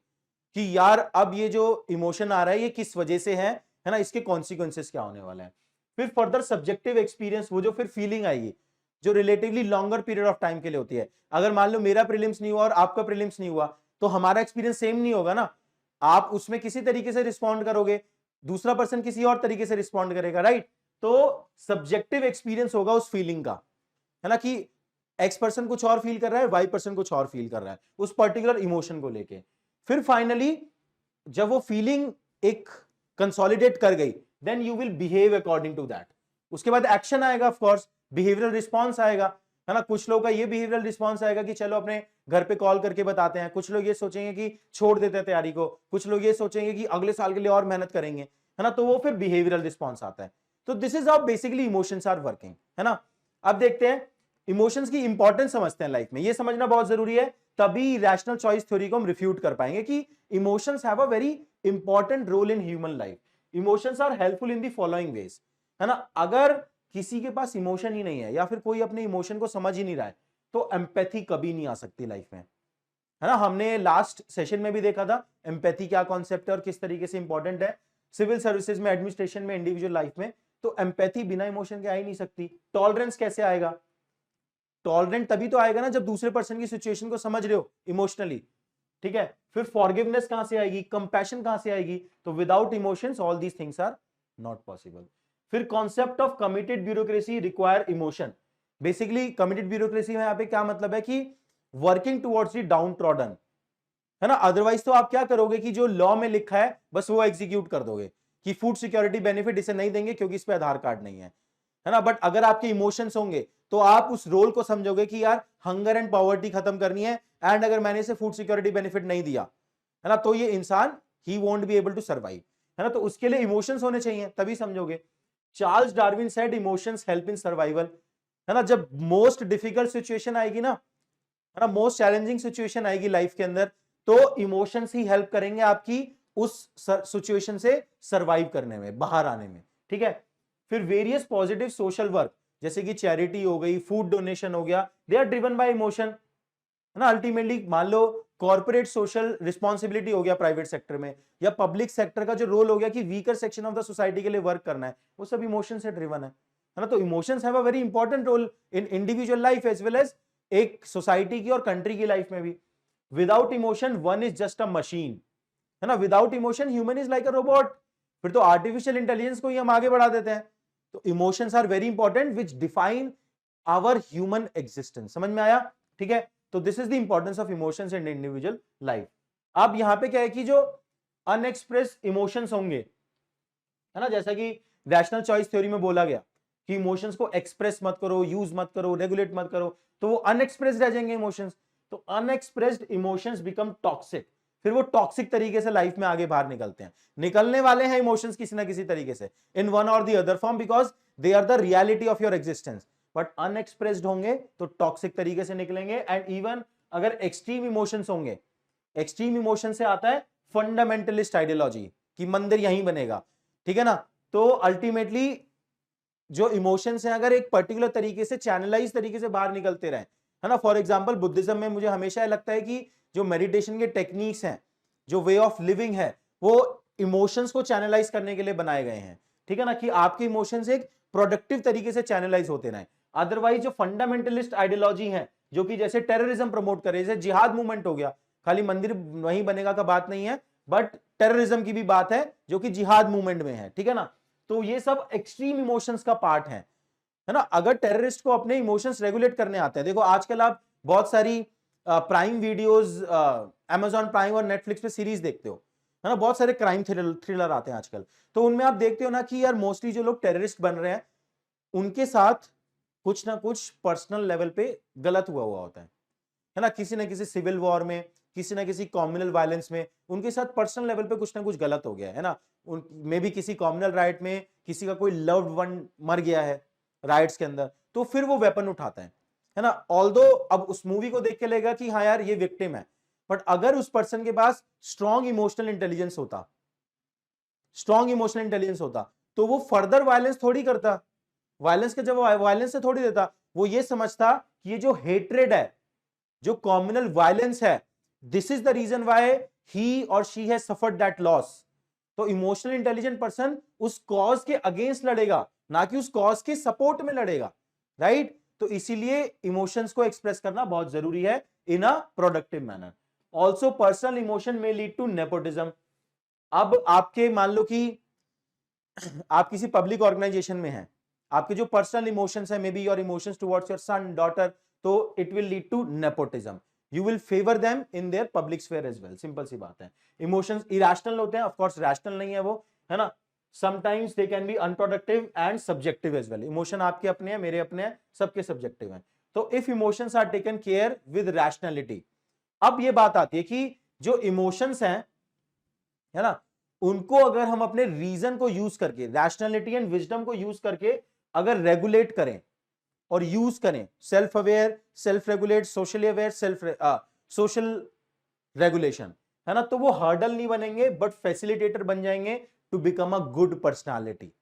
कि यार अब ये जो इमोशन आ रहा है ये किस वजह से है ना, इसके कॉन्सिक्वेंसेस क्या होने वाले हैं। फिर फर्दर सब्जेक्टिव एक्सपीरियंस, वो जो फिर फीलिंग आएगी जो relatively longer period of time के लिए होती है। अगर मान लो मेरा प्रीलिम्स नहीं हुआ और आपका प्रीलिम्स नहीं हुआ, तो हमारा एक्सपीरियंस सेम नहीं होगा ना। आप उसमें किसी तरीके से रिस्पॉन्ड करोगे, दूसरा पर्सन किसी और तरीके से रिस्पॉन्ड करेगा, राइट। तो सब्जेक्टिव एक्सपीरियंस होगा उस फीलिंग का, है ना, कि एक्स पर्सन कुछ और फील कर रहा है, वाई पर्सन कुछ और फील कर रहा है उस पर्टिकुलर इमोशन को लेके। फिर फाइनली जब वो फीलिंग एक कंसोलिडेट कर गई, then you will behave according to that. उसके बाद एक्शन आएगा, ऑफ कोर्स बिहेवियरल रिस्पॉन्स आएगा, है ना। कुछ लोगों का ये बिहेवियरल रिस्पॉन्स आएगा कि चलो अपने घर पे कॉल करके बताते हैं, कुछ लोग ये सोचेंगे कि छोड़ देते हैं तैयारी को, कुछ लोग ये सोचेंगे कि अगले साल के लिए और मेहनत करेंगे, है ना। तो वो फिर बिहेवियरल रिस्पॉन्स आता है। तो this is how basically emotions are working, है ना। अब देखते हैं इमोशंस की इंपॉर्टेंस समझते हैं लाइफ में, ये समझना बहुत जरूरी है, तभी रैशनल चॉइस थ्योरी को हम रिफ्यूट कर पाएंगे कि emotions have a very important role in human life. Emotions are helpful in the following ways, है ना। अगर किसी के पास इमोशन ही नहीं है या फिर कोई अपने इमोशन को समझ ही नहीं रहा है, तो एम्पैथी कभी नहीं आ सकती लाइफ में, है ना। हमने लास्ट सेशन में भी देखा था एम्पैथी क्या कॉन्सेप्ट है और किस तरीके से इंपॉर्टेंट है सिविल सर्विसेज में, एडमिनिस्ट्रेशन में, इंडिविजुअल लाइफ में। तो एम्पैथी बिना इमोशन के आ ही नहीं सकती। टॉलरेंस कैसे आएगा? टॉलरेंट तभी तो आएगा ना जब दूसरे पर्सन की सिचुएशन को समझ रहे हो इमोशनली, ठीक है। फिर फॉरगिवनेस कहां से आएगी, कंपैशन कहां से आएगी? तो without emotions all these things are not possible. फिर concept of committed bureaucracy require emotion. Basically committed bureaucracy में यहां पे क्या मतलब है कि working towards the downtrodden, है ना। अदरवाइज तो आप क्या करोगे कि जो लॉ में लिखा है बस वो एग्जीक्यूट कर दोगे कि फूड सिक्योरिटी बेनिफिट इसे नहीं देंगे क्योंकि इस पे आधार कार्ड नहीं है ना। बट अगर आपके इमोशंस होंगे तो आप उस रोल को समझोगे कि यार हंगर एंड पॉवर्टी खत्म करनी है, एंड अगर मैंने इसे फूड सिक्योरिटी बेनिफिट नहीं दिया, है ना, तो ये इंसान ही won't be able to survive, है ना। तो उसके लिए इमोशंस होने चाहिए तभी समझोगे। Charles Darwin said emotions help in survival, है ना। जब मोस्ट डिफिकल्ट सिचुएशन आएगी ना, है ना, मोस्ट चैलेंजिंग सिचुएशन आएगी लाइफ के अंदर, तो इमोशंस ही हेल्प करेंगे आपकी उस सिचुएशन से सरवाइव करने में, बाहर आने में, ठीक है। फिर वेरियस पॉजिटिव सोशल वर्क जैसे कि चैरिटी हो गई, फूड डोनेशन हो गया, they are driven by emotion, है ना। अल्टीमेटली मान लो कॉर्पोरेट सोशल रिस्पॉन्सिबिलिटी हो गया प्राइवेट सेक्टर में, या पब्लिक सेक्टर का जो रोल हो गया कि weaker section of the society के लिए वर्क करना है, वो सब इमोशन से ड्रिवन है ना। तो emotions have a very important role in individual life as well as एक सोसाइटी की और कंट्री की लाइफ में भी। Without emotion one is just a machine, है ना। Without emotion human is like a robot. फिर तो आर्टिफिशियल इंटेलिजेंस को ही हम आगे बढ़ा देते हैं। तो emotions are very important which define our human existence. समझ में आया? ठीक है। तो this is the importance of emotions in individual life. अब यहां पे क्या है कि जो अनएक्सप्रेस इमोशंस होंगे, है ना, जैसा कि रैशनल चॉइस थ्योरी में बोला गया कि इमोशंस को एक्सप्रेस मत करो, यूज मत करो, रेगुलेट मत करो, तो वो अनएक्सप्रेस्ड रह जाएंगे इमोशंस। तो अनएक्सप्रेस्ड इमोशंस बिकम टॉक्सिक, फिर वो टॉक्सिक तरीके से लाइफ में आगे बाहर निकलते हैं, निकलने वाले हैं इमोशंस किसी ना किसी तरीके से in one or the other form, because they are the reality of your existence. But unexpressed होंगे तो टॉक्सिक तरीके से निकलेंगे। एंड इवन अगर एक्सट्रीम इमोशंस होंगे, एक्सट्रीम इमोशन से आता है फंडामेंटलिस्ट आइडियोलॉजी कि मंदिर यहीं बनेगा, ठीक है ना। तो अल्टीमेटली जो इमोशंस हैं अगर एक पर्टिकुलर तरीके से चैनलाइज तरीके से बाहर निकलते रहे, है ना। फॉर एग्जांपल बुद्धिज्म में मुझे हमेशा लगता है कि जो मेडिटेशन के टेक्निक्स हैं, जो वे ऑफ लिविंग है, वो इमोशंस को चैनलाइज करने के लिए बनाए गए हैं, ठीक है ना, कि आपके इमोशंस एक प्रोडक्टिव तरीके से चैनलाइज होते रहे। अदरवाइज जो फंडामेंटलिस्ट आइडियोलॉजी है जो कि जैसे टेररिज्म प्रमोट करे, जैसे जिहाद मूवमेंट हो गया, खाली मंदिर वहीं बनेगा का बात नहीं है, बट टेररिज्म की भी बात है जो कि जिहाद मूवमेंट में है, ठीक है ना। तो ये सब एक्सट्रीम इमोशंस का पार्ट है ना। अगर टेररिस्ट को अपने इमोशंस रेगुलेट करने आते हैं, देखो आजकल आप बहुत सारी प्राइम वीडियोस, अमेजॉन प्राइम और नेटफ्लिक्स पे सीरीज देखते हो, है ना, बहुत सारे क्राइम थ्रिलर आते हैं आजकल। तो उनमें आप देखते हो ना कि यार मोस्टली जो लोग टेररिस्ट बन रहे हैं उनके साथ कुछ ना कुछ पर्सनल लेवल पे गलत हुआ होता है ना, किसी ना किसी सिविल वॉर में, किसी ना किसी कॉम्युनल वायलेंस में उनके साथ पर्सनल लेवल पे कुछ ना कुछ गलत हो गया है ना। उन मे भी किसी कॉम्युनल राइट में किसी का कोई लव्ड वन मर गया है राइट्स के अंदर, तो फिर वो वेपन उठाता है ना। ऑल्दो अब उस मूवी को देख के लगेगा कि हाँ यार ये विक्टिम है, बट अगर उस पर्सन के पास स्ट्रॉन्ग इमोशनल इंटेलिजेंस होता, स्ट्रॉन्ग इमोशनल इंटेलिजेंस होता, तो वो फर्दर वायलेंस थोड़ी करता, वायलेंस के जब वायलेंस से थोड़ी देता, वो ये समझता कि ये जो हेट्रेड है, जो कॉम्युनल वायलेंस है, this is the reason why he और she has suffered that loss. तो इमोशनल इंटेलिजेंट पर्सन उस कॉज के अगेंस्ट लड़ेगा, ना कि उस कॉज के सपोर्ट में लड़ेगा, राइट। तो इसीलिए इमोशंस को एक्सप्रेस करना बहुत जरूरी है in a productive manner. Also personal emotion में लीड टू नेपोटिज्म। अब आपके मान लो कि आप किसी पब्लिक ऑर्गेनाइजेशन में हैं, आपके जो पर्सनल इमोशंस है, may be your emotions towards your son, daughter, तो it will lead to nepotism, you will favour them in their public sphere as well, simple सी बात है। इमोशंस इरेशनल होते हैं, ऑफ कोर्स रैशनल नहीं है वो, है ना। Sometimes they can be unproductive and subjective as well, emotion आपके अपने हैं, मेरे अपने हैं, सबके सब्जेक्टिव हैं। तो if emotions are taken care with rationality, अब ये बात आती है कि जो इमोशंस हैं, है ना, उनको अगर हम अपने रीजन को यूज करके, रैशनैलिटी एंड विजडम को यूज करके अगर रेगुलेट करें और यूज करें, self aware, self regulate, socially aware, social regulation, है ना, तो वो हर्डल नहीं बनेंगे बट फैसिलिटेटर बन जाएंगे to become a good personality.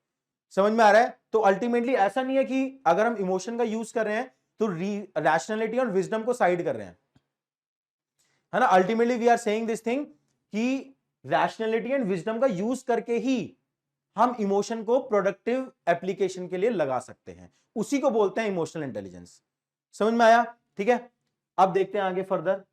समझ में आ रहा है? तो अल्टीमेटली ऐसा नहीं है कि अगर हम इमोशन का यूज कर रहे हैं तो रैशनैलिटी और विजडम को साइड कर रहे हैं, है ना। Ultimately we are saying this thing कि रैशनैलिटी एंड विजडम का यूज करके ही हम इमोशन को प्रोडक्टिव एप्लीकेशन के लिए लगा सकते हैं, उसी को बोलते हैं इमोशनल इंटेलिजेंस। समझ में आया? ठीक है, अब देखते हैं आगे फर्दर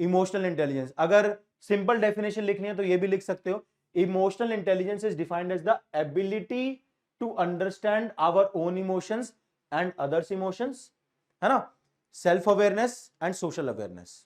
इमोशनल इंटेलिजेंस। अगर सिंपल डेफिनेशन लिखनी है तो ये भी लिख सकते हो, emotional intelligence is defined as the ability to understand our own emotions and others emotions, है ना, self awareness and social awareness,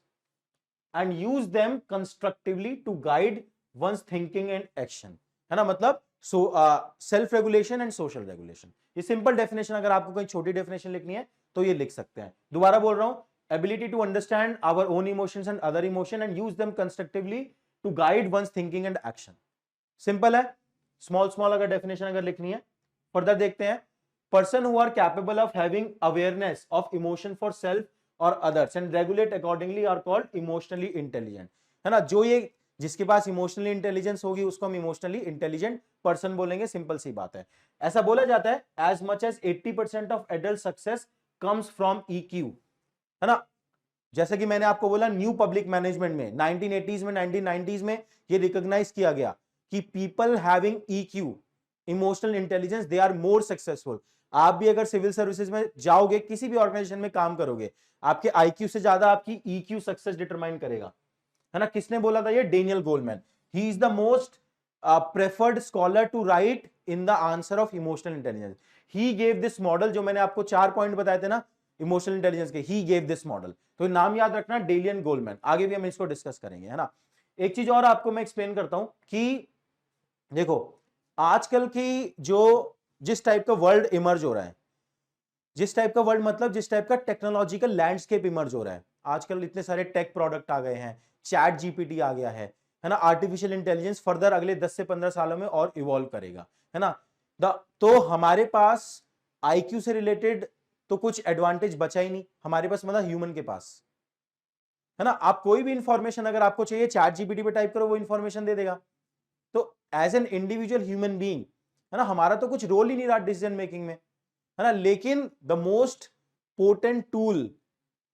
and use them constructively to guide one's thinking and action, है ना, मतलब self regulation and social regulation. ये सिंपल डेफिनेशन, अगर आपको कोई छोटी डेफिनेशन लिखनी है तो ये लिख सकते हैं। दोबारा बोल रहा हूं, ability to understand our own emotions and other emotion and use them constructively to guide one's thinking and action. Simple है, स्मॉल स्मॉल अगर डेफिनेशन अगर लिखनी है। फर्दर देखते हैं, person who are capable of having awareness of emotion for self और others and regulate accordingly are called emotionally intelligent, है ना। जो ये जिसके पास इमोशनली इंटेलिजेंस होगी उसको हम इमोशनली इंटेलिजेंट पर्सन बोलेंगे, सिंपल सी बात है। ऐसा बोला जाता है as much as 80% of adult success comes from EQ, है ना। जैसे कि मैंने आपको बोला न्यू पब्लिक मैनेजमेंट में 1980s में 1990s में ये रिकॉग्नाइज किया गया कि people having EQ, emotional intelligence, they are more successful. आप भी अगर सिविल सर्विसेज में जाओगे, किसी भी ऑर्गेनाइजेशन में काम करोगे, आपके IQ से ज्यादा आपकी EQ सक्सेस डिटरमाइन करेगा, है ना। किसने बोला था ये? Daniel Goleman. He is the most preferred scholar to write in the answer of emotional intelligence. He gave this model, जो मैंने आपको 4 पॉइंट बताए थे ना इमोशनल इंटेलिजेंस के, ही गेव दिस मॉडल। तो नाम याद रखना, डेनियल गोलमैन। आगे भी हम इसको डिस्कस करेंगे, है ना। एक चीज और आपको मैं एक्सप्लेन करता हूं कि देखो आजकल की जो जिस टाइप का वर्ल्ड इमर्ज हो रहा है, जिस टाइप का वर्ल्ड मतलब जिस टाइप का टेक्नोलॉजिकल लैंडस्केप इमर्ज हो रहा है, आजकल इतने सारे टेक प्रोडक्ट आ गए हैं, चैट GPT आ गया है ना। आर्टिफिशियल इंटेलिजेंस फर्दर अगले 10 से 15 सालों में और इवॉल्व करेगा, है ना। तो हमारे पास IQ से रिलेटेड तो कुछ एडवांटेज बचा ही नहीं हमारे पास, मतलब ह्यूमन के पास, है ना। आप कोई भी इंफॉर्मेशन अगर आपको चाहिए चैट GPT पे टाइप करो, वो इंफॉर्मेशन दे देगा। तो as an individual human being, है ना, हमारा तो कुछ रोल ही नहीं रहा डिसीजन मेकिंग में, है ना। लेकिन the most potent tool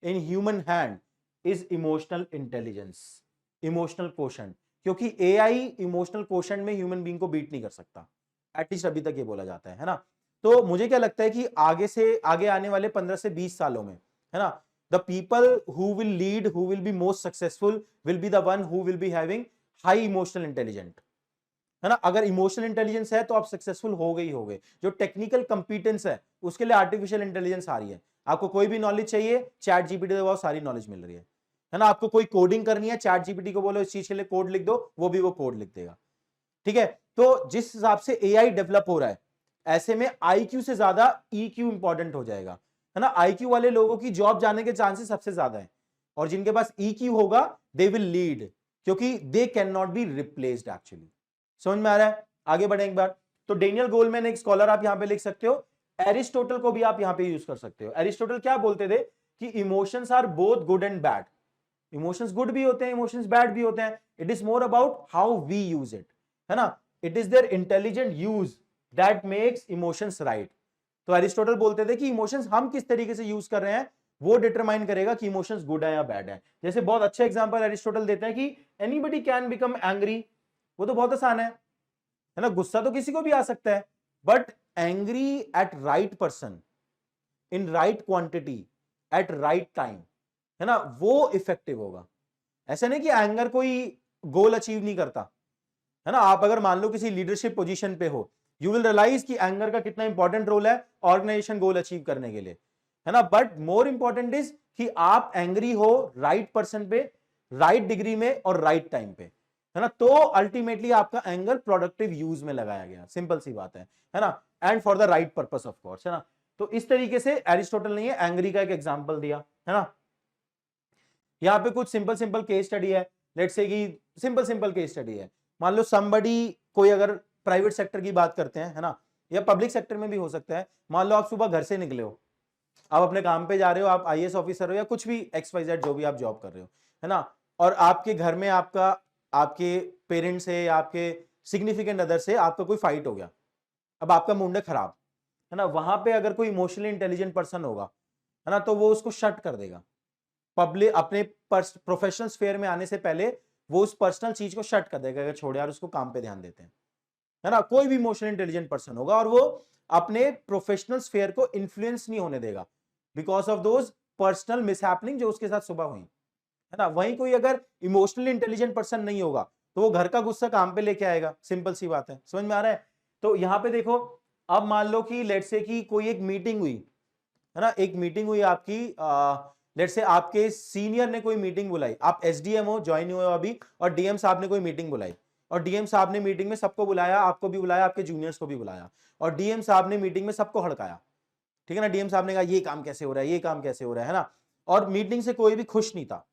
in human hand is emotional intelligence, emotional quotient, क्योंकि AI इमोशनल क्वोशंट में ह्यूमन बीइंग को बीट नहीं कर सकता, एटलीस्ट अभी तक ये बोला जाता है ना। तो मुझे क्या लगता है कि आगे से आगे आने वाले 15 से 20 सालों में, है ना, the people who will lead, who will be most successful will be the one who will be having high emotional intelligent, है ना। अगर इमोशनल इंटेलिजेंस है तो आप सक्सेसफुल हो गए ही हो गए। जो टेक्निकल कंपिटेंस है उसके लिए आर्टिफिशियल इंटेलिजेंस आ रही है। आपको कोई भी नॉलेज चाहिए, चैट GPT से बहुत सारी नॉलेज मिल रही है ना। आपको कोई कोडिंग करनी है, चैट GPT को बोलो इस चीज के लिए कोड लिख दो, वो भी वो कोड लिख देगा, ठीक है। तो जिस हिसाब से AI डेवलप हो रहा है, ऐसे में IQ से ज्यादा EQ इंपॉर्टेंट हो जाएगा, है ना। IQ वाले लोगों की जॉब जाने के चांसेस सबसे ज्यादा है, और जिनके पास EQ होगा दे विल लीड, क्योंकि they can not be replaced actually. समझ में आ रहा है? आगे बढ़े एक बार। तो डेनियल गोलमैन एक स्कॉलर आप यहां पे लिख सकते हो, एरिस्टोटल को भी आप यहां पे यूज कर सकते हो। एरिस्टोटल क्या बोलते थे कि emotions are both good and bad, emotions good भी होते हैं, इमोशंस बैड भी होते हैं, it is more about how we use it, है ना। It is their intelligent use that makes emotions right. तो एरिस्टोटल बोलते थे कि इमोशंस हम किस तरीके से यूज कर रहे हैं वो डिटरमाइन करेगा कि इमोशंस गुड है या बैड है। जैसे बहुत अच्छा एग्जांपल एरिस्टोटल देते हैं कि एनीबडी कैन बिकम एंग्री, वो तो बहुत आसान है ना। गुस्सा तो किसी को भी आ सकता है, but angry at right person in right quantity eight right time, है ना, वो इफेक्टिव होगा। ऐसा नहीं कि एंगर कोई गोल अचीव नहीं करता, है ना। आप अगर मान लो किसी लीडरशिप पोजीशन पे हो, यू विल रियलाइज कि एंगर का कितना इंपॉर्टेंट रोल है ऑर्गेनाइजेशन गोल अचीव करने के लिए। है ना, बट मोर इंपॉर्टेंट इज कि आप एंग्री हो राइट पर्सन पे, राइट डिग्री में और राइट टाइम पे, है ना, तो अल्टीमेटली आपका एंगर प्रोडक्टिव यूज में लगाया गया, सिंपल सी बात है ना, and for the right purpose of course, है ना। तो इस तरीके से एरिस्टोटल ने एंग्री का एक एग्जांपल दिया, है ना। यहां पे कुछ सिंपल सिंपल केस स्टडी है, लेट्स से कि सिंपल सिंपल केस स्टडी है, मान लो समबडी, कोई अगर प्राइवेट सेक्टर की बात करते हैं, है ना, या पब्लिक सेक्टर में भी हो सकता है, मान लो आप सुबह घर से निकले हो, आप अपने काम पे जा रहे हो, आप आईएएस ऑफिसर हो या कुछ भी XYZ जो भी आप जॉब कर रहे हो, है ना, और आपके घर में आपका, आपके पेरेंट्स से, आपके सिग्निफिकेंट अदर से आपका कोई फाइट हो गया, अब आपका मूड है खराब, है ना, वहां पे अगर कोई इमोशनली इंटेलिजेंट पर्सन होगा, है ना, तो वो उसको शट कर देगा, पब्लिक अपने प्रोफेशनल स्फेयर में आने से पहले वो उस पर्सनल चीज को शट कर देगा, अगर छोड़ यार उसको काम पे ध्यान देते हैं, है ना, कोई भी इमोशनल इंटेलिजेंट पर्सन होगा, और वो अपने प्रोफेशनल स्फेयर को इन्फ्लुएंस नहीं होने देगा because of those personal mishappening जो उसके साथ सुबह हुई, है ना। वहीं कोई अगर इमोशनली इंटेलिजेंट पर्सन नहीं होगा तो वो घर का गुस्सा काम पे लेके आएगा, सिंपल सी बात है, समझ में आ रहा है। तो यहां पे देखो, अब मान लो कि लेट्स से कि कोई एक मीटिंग हुई, है ना, एक मीटिंग हुई आपकी, लेट्स से आपके सीनियर ने कोई मीटिंग बुलाई, आप एसडीएम हो, ज्वाइन हुए हो अभी, और डीएम साहब ने कोई मीटिंग बुलाई, और डीएम साहब ने मीटिंग में सबको बुलाया, आपको भी बुलाया, आपके जूनियर्स को भी बुलाया, और डीएम साहब ने मीटिंग में सबको हड़काया, ठीक है ना, डीएम साहब ने कहा ये काम कैसे हो रहा है, ये काम कैसे हो रहा है ना, और मीटिंग से कोई भी खुश नहीं था,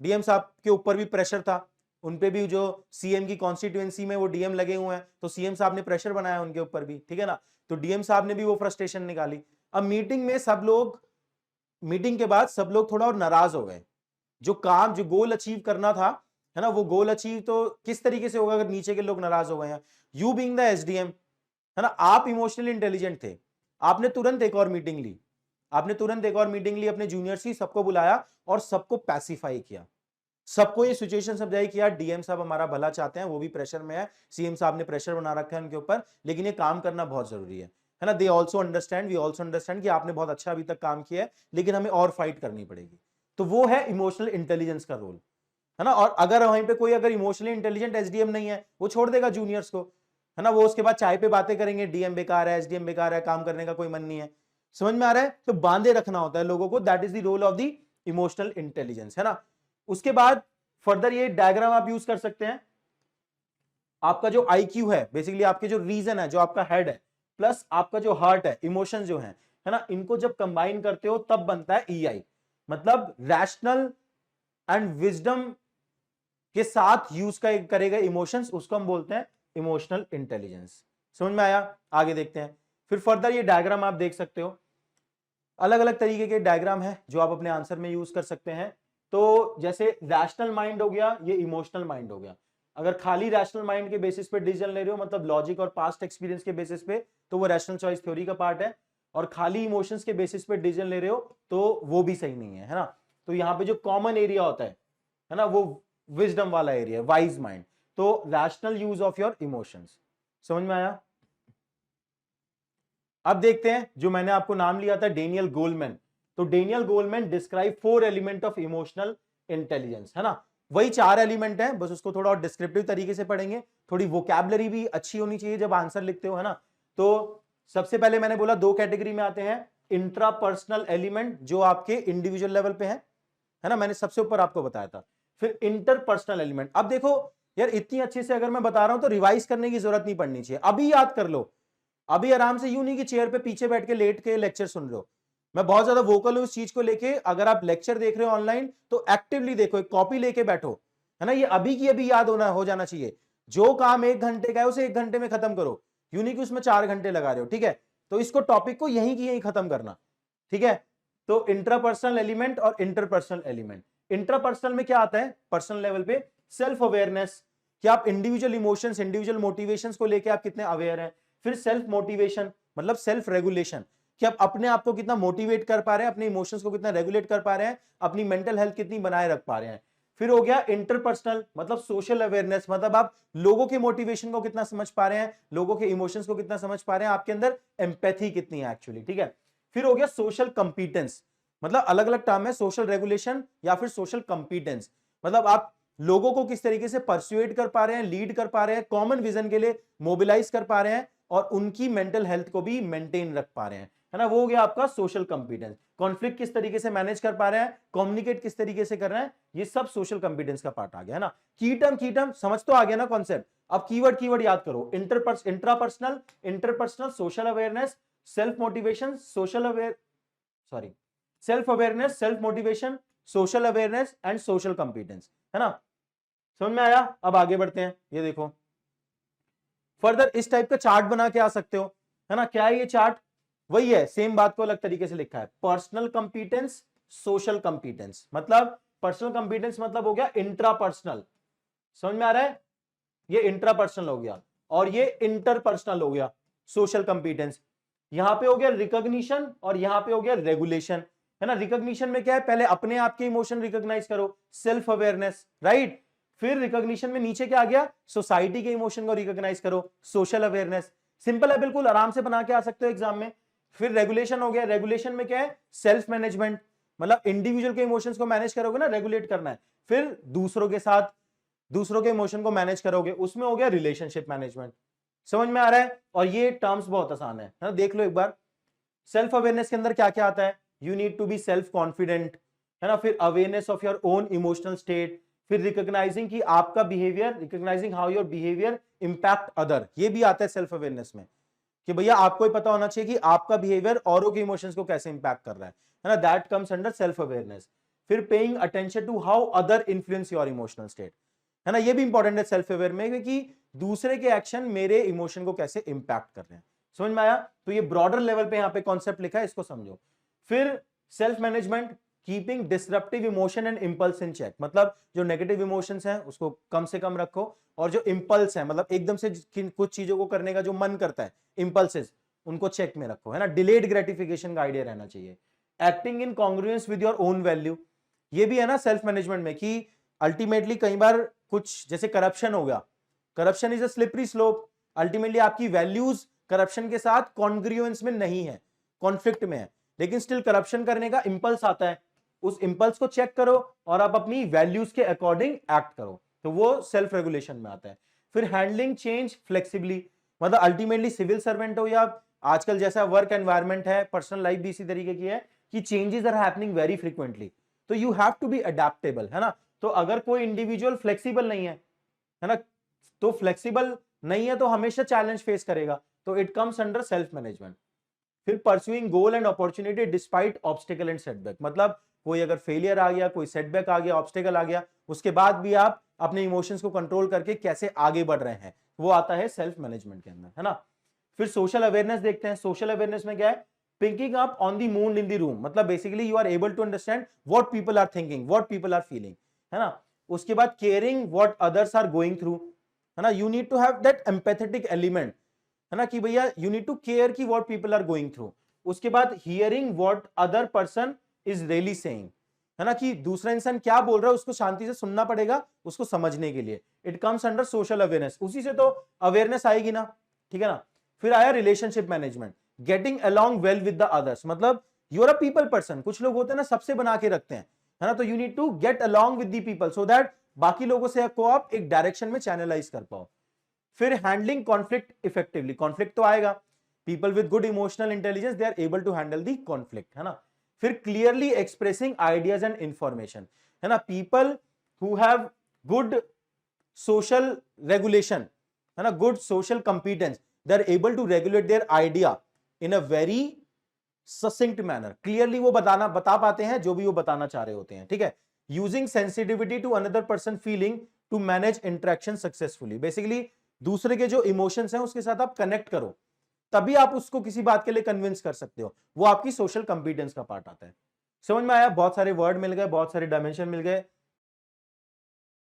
डीएम साहब के ऊपर भी प्रेशर था, उनपे भी जो सीएम की कॉन्स्टिट्यूएंसी में वो डीएम लगे हुए हैं, तो सीएम साहब ने प्रेशर बनाया उनके ऊपर भी, ठीक है ना, तो डीएम साहब ने भी वो फ्रस्ट्रेशन निकाली। अब मीटिंग में सब लोग, मीटिंग के बाद सब लोग थोड़ा और नाराज हो गए, जो काम, जो गोल अचीव करना था, है ना, वो गोल अचीव तो किस तरीके से होगा अगर नीचे के लोग नाराज हो गए हैं। यू बीइंग द एसडीएम, है ना, आप इमोशनली इंटेलिजेंट थे, आपने तुरंत एक और मीटिंग ली, आपने तुरंत एक और मीटिंग ली, अपने जूनियर्स की सबको बुलाया और सबको पैसिफाई किया, सबको ये सिचुएशन समझाई कि यार डीएम साहब हमारा भला चाहते हैं, वो भी प्रेशर में है, सीएम साहब ने प्रेशर बना रखा है उनके ऊपर, लेकिन ये काम करना बहुत जरूरी है ना, they also understand, we also understand कि आपने बहुत अच्छा अभी तक काम किया है, लेकिन हमें और फाइट करनी पड़ेगी। तो वो है इमोशनल इंटेलिजेंस का रोल, है ना। और अगर वहीं पे कोई अगर इमोशनली इंटेलिजेंट एसडीएम नहीं है, वो छोड़ देगा जूनियर्स को, है ना, वो उसके बाद चाय पे बातें करेंगे, डीएम बेकार है, एसडीएम बेकार है, काम करने का कोई मन नहीं है, समझ में आ रहा है। तो बांधे रखना होता है लोगों को, that is the role of the emotional intelligence, है ना। उसके बाद फर्दर ये डायग्राम आप यूज कर सकते हैं, आपका जो आईक्यू है, बेसिकली आपके जो रीजन है, जो आपका हेड है, प्लस आपका जो हार्ट है, इमोशन जो है ना, इनको जब कंबाइन करते हो तब बनता है ईआई, मतलब रैशनल एंड विजडम के साथ यूज करेगा इमोशंस, उसको हम बोलते हैं इमोशनल इंटेलिजेंस। समझ में आया, आगे देखते हैं। फिर फर्दर ये डायग्राम आप देख सकते हो, अलग अलग तरीके के डायग्राम है जो आप अपने आंसर में यूज कर सकते हैं। तो जैसे रैशनल माइंड हो गया, ये इमोशनल माइंड हो गया, अगर खाली रैशनल माइंड के बेसिस पे डिसीजन ले रहे हो, मतलब लॉजिक और पास्ट एक्सपीरियंस के बेसिस पे, तो वो रैशनल चॉइस थ्योरी का पार्ट है, और खाली इमोशंस के बेसिस पे डिसीजन ले रहे हो तो वो भी सही नहीं है ना। तो यहाँ पे जो कॉमन एरिया होता है ना, वो विजडम वाला एरिया, वाइज माइंड, तो rational use of your emotions. समझ में आया। अब देखते हैं जो मैंने आपको नाम लिया था डेनियल गोलमैन, तो Daniel Goleman describe 4 element of emotional intelligence, है ना, वही 4 एलिमेंट है, बस उसको थोड़ा और डिस्क्रिप्टिव तरीके से पढ़ेंगे, थोड़ी वोकैबुलरी भी अच्छी होनी चाहिए जब आंसर लिखते हो, है ना। तो सबसे पहले मैंने बोला 2 कैटेगरी में आते हैं, इंट्रापर्सनल एलिमेंट जो आपके इंडिविजुअल लेवल पे है ना, मैंने सबसे ऊपर आपको बताया था। फिर इंटरपर्सनल एलिमेंट, अब देखो यार इतनी अच्छे से अगर मैं बता रहा हूं तो रिवाइज करने की जरूरत नहीं पड़नी चाहिए, अभी याद कर लो, अभी आराम से, यूं नहीं कि चेयर पे पीछे बैठ के लेट के लेक्चर सुन रहे हो। मैं बहुत ज्यादा वोकल हूं इस चीज को लेके, अगर आप लेक्चर देख रहे हो ऑनलाइन तो एक्टिवली देखो, एक कॉपी लेके बैठो, है ना, ये अभी की अभी याद हो जाना चाहिए। जो काम 1 घंटे का है उसे 1 घंटे में खत्म करो, यूं नहीं कि उसमें 4 घंटे लगा रहे हो, ठीक है। तो इसको टॉपिक को यहीं की यहीं खत्म करना, ठीक है। तो इंट्रापर्सनल एलिमेंट और इंटरपर्सनल एलिमेंट, इंट्रापर्सनल में क्या आता है, पर्सनल लेवल पे सेल्फ अवेयरनेस, कि आप इंडिविजुअल इमोशंस, इंडिविजुअल मोटिवेशंस को लेके आप कितने अवेयर हैं। फिर सेल्फ मोटिवेशन मतलब सेल्फ रेगुलेशन, कि आप अपने आप को कितना मोटिवेट कर पा रहे हैं, अपने इमोशंस को कितना रेगुलेट कर पा रहे हैं, अपनी मेंटल हेल्थ कितनी बनाए रख पा रहे हैं। फिर हो गया इंटरपर्सनल मतलब सोशल अवेयरनेस, मतलब आप लोगों के मोटिवेशन को कितना समझ पा रहे हैं, लोगों के इमोशंस को कितना समझ पा रहे हैं, आपके अंदर एम्पैथी कितनी है एक्चुअली, ठीक है। फिर हो गया सोशल कंपीटेंस, मतलब अलग अलग टर्म है, सोशल रेगुलेशन या फिर सोशल कंपीटेंस, मतलब आप लोगों को किस तरीके से परसुएट कर पा रहे हैं, लीड कर पा रहे हैं, कॉमन विजन के लिए मोबिलाइज कर पा रहे हैं, और उनकी मेंटल हेल्थ को भी मेंटेन रख पा रहे हैं। है ना, वो हो गया आपका सोशल कंपिटेंस। कॉन्फ्लिक्ट किस तरीके से मैनेज कर पा रहे हैं, कम्युनिकेट किस तरीके से कर रहे हैं, ये सब सोशल कंपिटेंस का पार्ट आ गया, है ना। की टर्म समझ तो आ गया ना कॉन्सेप्ट। अब कीवर्ड याद करो, interpersonal, social awareness, self motivation, self awareness, self motivation, social awareness and social competence, है ना। समझ में आया। अब आगे बढ़ते हैं, ये देखो फर्दर इस टाइप का चार्ट बना के आ सकते हो, है ना। क्या है ये चार्ट, वही है, सेम बात को अलग तरीके से लिखा है। पर्सनल कंपिटेंस, सोशल कंपिटेंस, मतलब पर्सनल कंपिटेंस मतलब हो गया इंट्रापर्सनल, समझ में आ रहा है, ये इंट्रापर्सनल हो गया, और ये इंटरपर्सनल हो गया सोशल कंपिटेंस। यहां पे हो गया रिकॉग्निशन और यहां पे हो गया रेगुलेशन, है ना। रिकॉग्निशन में क्या है, पहले अपने आप के इमोशन रिकॉग्नाइज करो, सेल्फ अवेयरनेस, राइट। फिर रिकॉग्निशन में नीचे क्या आ गया, सोसाइटी के इमोशन को रिकॉग्नाइज करो, सोशल अवेयरनेस। सिंपल है बिल्कुल, आराम से बना के आ सकते हो एग्जाम में। फिर रेगुलेशन हो गया, रेगुलेशन में क्या है, सेल्फ मैनेजमेंट, मतलब इंडिविजुअल के इमोशंस को मैनेज करोगे ना, रेगुलेट करना है। फिर दूसरों के साथ, दूसरों के इमोशन को मैनेज करोगे, उसमें हो गया रिलेशनशिप मैनेजमेंट। समझ में आ रहा है। और ये टर्म्स बहुत आसान है ना, देख लो एक बार। सेल्फ अवेयरनेस के अंदर क्या क्या आता है, you need to be self confident, है ना। फिर awareness of your own emotional state, फिर रिकॉग्नाइजिंग कि आपका behaviour, recognising how your behaviour impact other, ये भी आता है सेल्फ अवेयरनेस में, कि भैया आपको ही पता होना चाहिए कि आपका बिहेवियर औरों के इमोशंस को कैसे इंपैक्ट कर रहा है ना, that comes under self awareness. फिर paying attention to how other influence your emotional state, है ना, ये भी इंपॉर्टेंट है सेल्फ अवेयर में, क्योंकि दूसरे के एक्शन मेरे इमोशन को कैसे इंपैक्ट कर रहे हैं। समझ में आया। तो ये ब्रॉडर लेवल पे यहाँ पे कॉन्सेप्ट लिखा है, इसको समझो। फिर self management, keeping disruptive emotion and impulse in check, मतलब जो नेगेटिव इमोशंस हैं उसको कम से कम रखो, और जो इंपल्स है, मतलब एकदम से कुछ चीजों को करने का जो मन करता है, इंपल्सेस, उनको चेक में रखो, है ना। डिलेड ग्रेटिफिकेशन का आइडिया रहना चाहिए। Acting in congruence with your own value, ये भी है ना सेल्फ मैनेजमेंट में, कि अल्टीमेटली कई बार कुछ जैसे करप्शन हो गया, corruption is a slippery slope, ultimately आपकी वैल्यूज करप्शन के साथ कॉन्ग्रुएंस में नहीं है, कॉन्फ्लिक्ट में है, लेकिन स्टिल करप्शन करने का इंपल्स आता है, उस इंपल्स को चेक करो और आप अपनी वैल्यूज के अकॉर्डिंग एक्ट करो, तो वो सेल्फ रेगुलेशन में आता है। फिर हैंडलिंग चेंज फ्लेक्सिबली, मतलब अल्टीमेटली सिविल सर्वेंट हो या आजकल जैसा वर्क एनवायरनमेंट है, पर्सनल लाइफ भी इसी तरीके की है कि changes are happening very frequently, तो you have to be adaptable, है ना। तो अगर कोई इंडिविजुअल फ्लेक्सिबल नहीं है ना, तो फ्लेक्सिबल नहीं है तो हमेशा चैलेंज फेस करेगा, तो it comes under self management. फिर pursuing goal and opportunity despite obstacle and setback, मतलब कोई अगर फेलियर आ गया, कोई सेटबैक आ गया, ऑब्स्टिकल आ गया, उसके बाद भी आप अपने इमोशंस को कंट्रोल करके कैसे आगे बढ़ रहे हैं, वो आता है सेल्फ मैनेजमेंट के अंदर, है ना। फिर सोशल अवेयरनेस देखते हैं। सोशल अवेयरनेस में क्या है, picking up on the mood in the room, मतलब basically you are able to understand what people are thinking, what people are feeling, है ना। उसके बाद caring what others are going through, है ना, you need to have that empathetic element, है ना, कि भैया यू नीड टू केयर की what people are going through. उसके बाद hearing what other person is really saying, है ना, कि दूसरा इंसान क्या बोल रहा है उसको शांति से सुनना पड़ेगा उसको समझने के लिए, it comes under social awareness, उसी से तो अवेयरनेस आएगी ना, ठीक है ना। फिर आया relationship management, getting along well with the others, मतलब you are a people person, कुछ लोग होते हैं ना सबसे बना के रखते हैं, है ना, तो you need to get along with the people so that बाकी लोगों से आपको आप एक डायरेक्शन में चैनलाइज कर पाओ। फिर हैंडलिंग कॉन्फ्लिक्ट इफेक्टिवली, कॉन्फ्लिक्ट तो आएगा, people with good emotional intelligence they are able to handle the conflict, है ना। फिर clearly expressing ideas and information, है ना, people who have good social regulation, है ना, good social competence, they are able to regulate their idea in a very succinct manner, clearly वो बता पाते हैं जो भी वो बताना चाह रहे होते हैं, ठीक है। Using sensitivity to another person feeling to manage interaction successfully, basically दूसरे के जो इमोशंस हैं उसके साथ आप कनेक्ट करो, तभी आप उसको किसी बात के लिए कन्विंस कर सकते हो, वो आपकी सोशल कंपिटेंस का पार्ट आता है। समझ में आया, बहुत सारे वर्ड मिल गए, बहुत सारे डायमेंशन मिल गए,